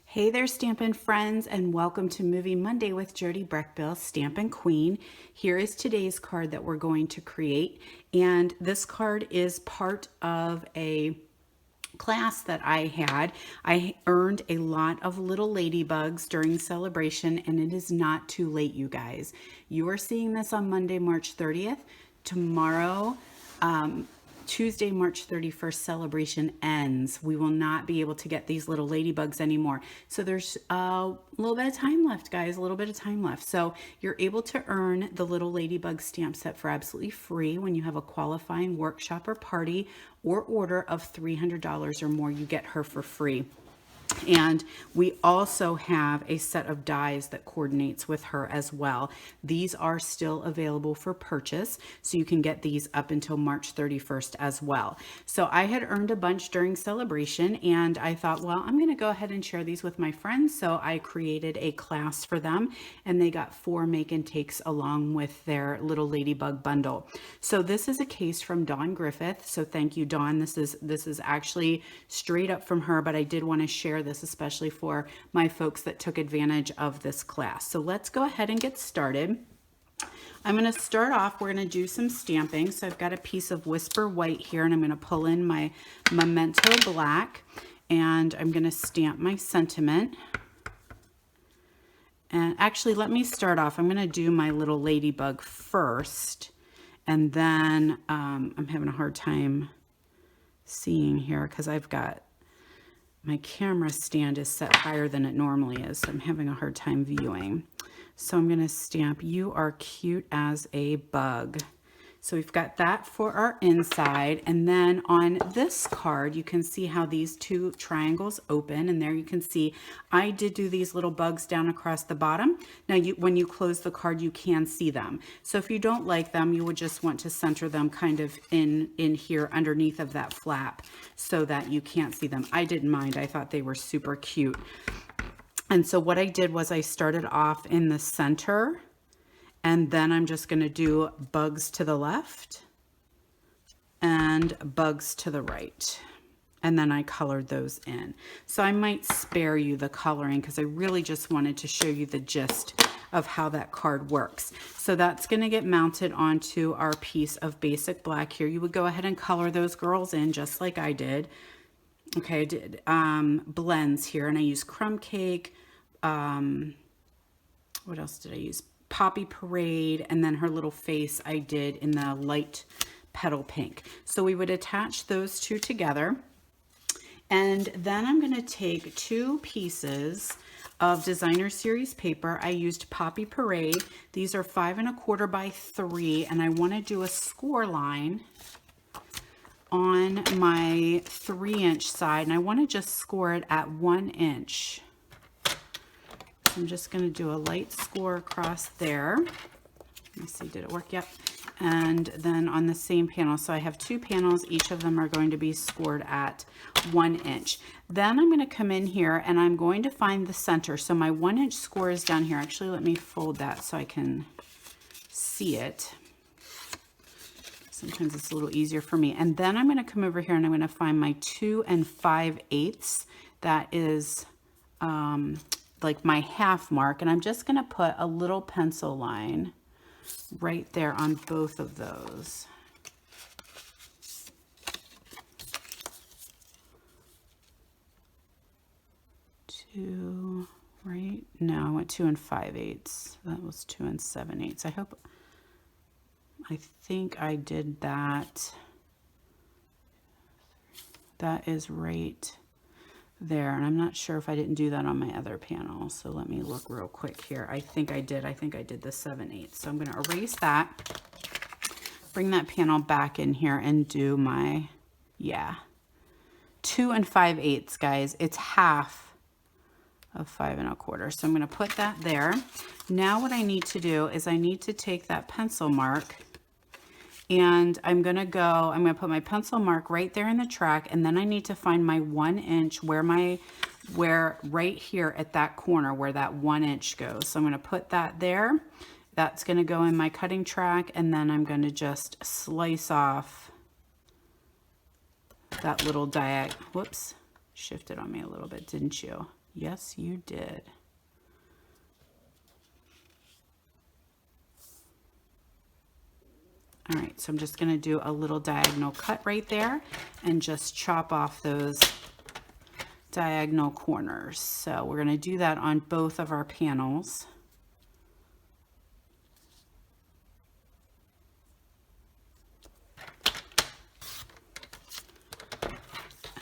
Hey there, Stampin' friends, and welcome to Movie Monday with Jody Breckbill, Stampin' Queen. Here is today's card that we're going to create, and this card is part of a class that I had. I earned a lot of Little Ladybugs during celebration, and it is not too late, you guys. You are seeing this on Monday, March 30th. Tomorrow, Tuesday, March 31st, celebration ends. We will not be able to get these Little Ladybugs anymore. So there's a little bit of time left, guys, a little bit of time left. So you're able to earn the Little Ladybug stamp set for absolutely free when you have a qualifying workshop or party or order of $300 or more. You get her for free. And we also have a set of dies that coordinates with her as well. These are still available for purchase, so you can get these up until March 31st as well. So I had earned a bunch during celebration, and I thought, well, I'm going to go ahead and share these with my friends. So I created a class for them, and they got 4 make and takes along with their Little Ladybug bundle. So this is a case from Dawn Griffith. So thank you, Dawn. This is actually straight up from her, but I did want to share this especially for my folks that took advantage of this class. So let's go ahead and get started. I'm going to start off, we're going to do some stamping. So I've got a piece of Whisper White here, and I'm going to pull in my Memento Black, and I'm going to stamp my sentiment. And actually, let me start off. I'm going to do my Little Ladybug first, and then I'm having a hard time seeing here because I've got my camera stand is set higher than it normally is, so I'm having a hard time viewing. So I'm going to stamp "You Are Cute as a Bug." So we've got that for our inside, and then on this card you can see how these 2 triangles open, and there you can see I did do these little bugs down across the bottom. Now when you close the card, you can see them. So if you don't like them, you would just want to center them kind of in here underneath of that flap so that you can't see them. I didn't mind. I thought they were super cute. And so what I did was I started off in the center, and then I'm just going to do bugs to the left and bugs to the right. And then I colored those in. So I might spare you the coloring because I really just wanted to show you the gist of how that card works. So that's going to get mounted onto our piece of basic black here. You would go ahead and color those girls in just like I did. Okay, I did blends here, and I used Crumb Cake. What else did I use? Poppy Parade, and then her little face I did in the light petal pink. So we would attach those 2 together, and then I'm going to take 2 pieces of designer series paper. I used Poppy Parade. These are 5 1/4 by 3, and I want to do a score line on my 3-inch side, and I want to just score it at 1 inch. I'm just going to do a light score across there. Let me see, did it work? Yep. And then on the same panel, so I have 2 panels, each of them are going to be scored at 1 inch. Then I'm going to come in here and I'm going to find the center. So my 1 inch score is down here. Actually, let me fold that so I can see it. Sometimes it's a little easier for me. And then I'm going to come over here and I'm going to find my 2 5/8. That is like my half mark, and I'm just going to put a little pencil line right there on both of those. Right? No, I went 2 5/8. That was 2 7/8. I think I did that. That is right there, and I'm not sure if I didn't do that on my other panel, so let me look real quick here. I think I did the 7/8. So I'm going to erase that, bring that panel back in here, and do my 2 5/8, guys. It's half of 5 1/4. So I'm going to put that there. Now what I need to do is I need to take that pencil mark, and I'm going to put my pencil mark right there in the track, and then I need to find my 1 inch where right here at that corner where that 1 inch goes. So I'm going to put that there. That's going to go in my cutting track, and then I'm going to just slice off that little whoops, shifted on me a little bit, didn't you? Yes, you did. All right, so I'm just going to do a little diagonal cut right there and just chop off those diagonal corners. So we're going to do that on both of our panels.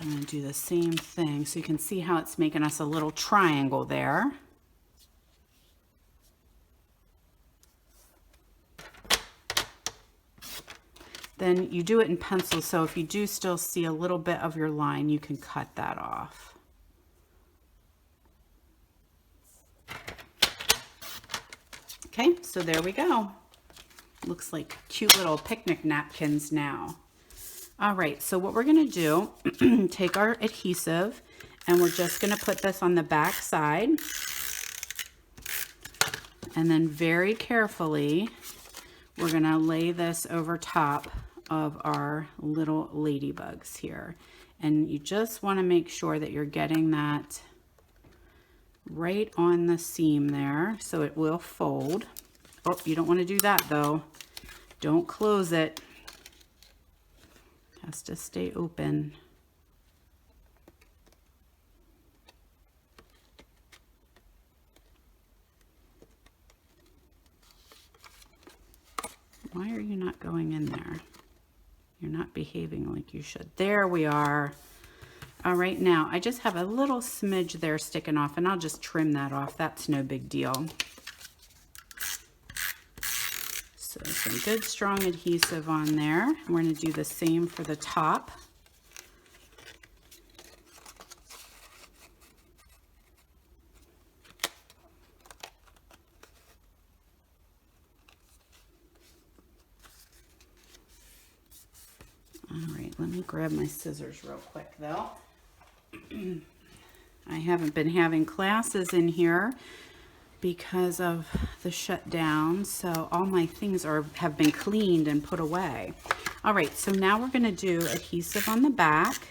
I'm going to do the same thing so you can see how it's making us a little triangle there. Then you do it in pencil, so if you do still see a little bit of your line, you can cut that off. Okay, so there we go. Looks like cute little picnic napkins now. All right, so what we're gonna do, take our adhesive and we're just gonna put this on the back side. And then very carefully, we're gonna lay this over top of our little ladybugs here. And you just wanna make sure that you're getting that right on the seam there, so it will fold. Oh, you don't want to do that though. Don't close it. It has to stay open. Why are you not going in there? You're not behaving like you should. There we are. All right, now I just have a little smidge there sticking off, and I'll just trim that off. That's no big deal. So some good strong adhesive on there. We're going to do the same for the top. All right, let me grab my scissors real quick though. I haven't been having classes in here because of the shutdown, so all my things have been cleaned and put away. All right, so now we're going to do adhesive on the back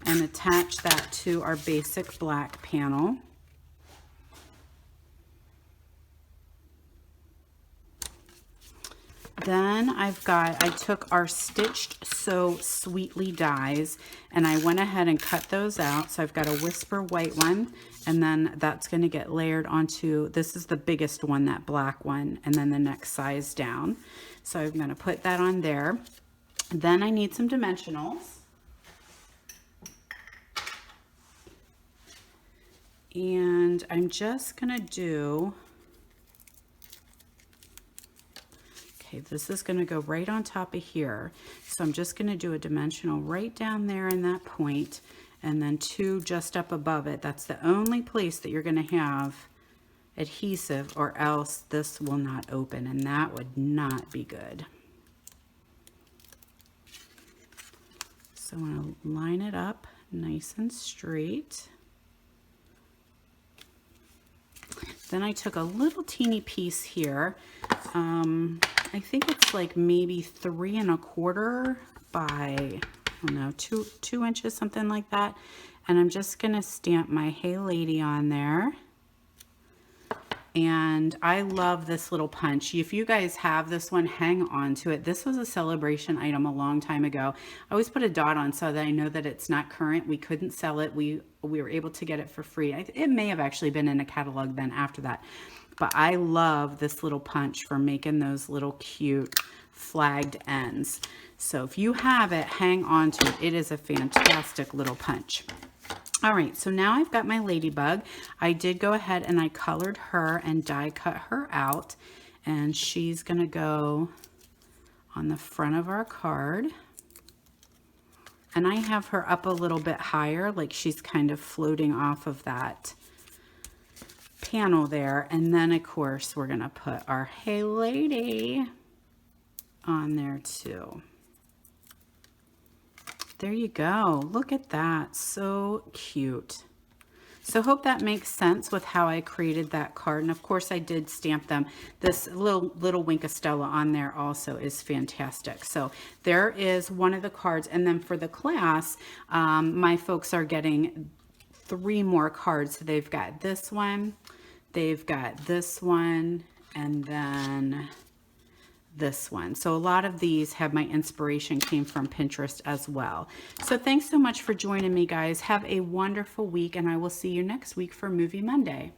and attach that to our basic black panel. Then I took our Stitched So Sweetly dies and I went ahead and cut those out. So I've got a Whisper white one, and then that's going to get layered onto, this is the biggest one, that black one, and then the next size down. So I'm going to put that on there. Then I need some dimensionals. And I'm just going to do, this is going to go right on top of here. So I'm just going to do a dimensional right down there in that point, and then two just up above it. That's the only place that you're going to have adhesive, or else this will not open, and that would not be good. So I want to line it up nice and straight. Then I took a little teeny piece here. I think it's like maybe 3 1/4 by, I don't know, 2 inches, something like that. And I'm just gonna stamp my Hey Lady on there. And I love this little punch. If you guys have this one, hang on to it. This was a celebration item a long time ago. I always put a dot on so that I know that it's not current. We couldn't sell it. We were able to get it for free. It may have actually been in a catalog then after that. But I love this little punch for making those little cute flagged ends. So if you have it, hang on to it. It is a fantastic little punch. All right, so now I've got my ladybug. I did go ahead and I colored her and die cut her out, and she's gonna go on the front of our card. And I have her up a little bit higher, like she's kind of floating off of that panel there. And then of course we're gonna put our Hey Lady on there too. There you go. Look at that. So cute. So hope that makes sense with how I created that card. And of course I did stamp them. This little Wink of Stella on there also is fantastic. So there is one of the cards. And then for the class, my folks are getting 3 more cards. So they've got this one, they've got this one, and then this one. So a lot of these have my inspiration came from Pinterest as well. So thanks so much for joining me, guys. Have a wonderful week, and I will see you next week for Movie Monday.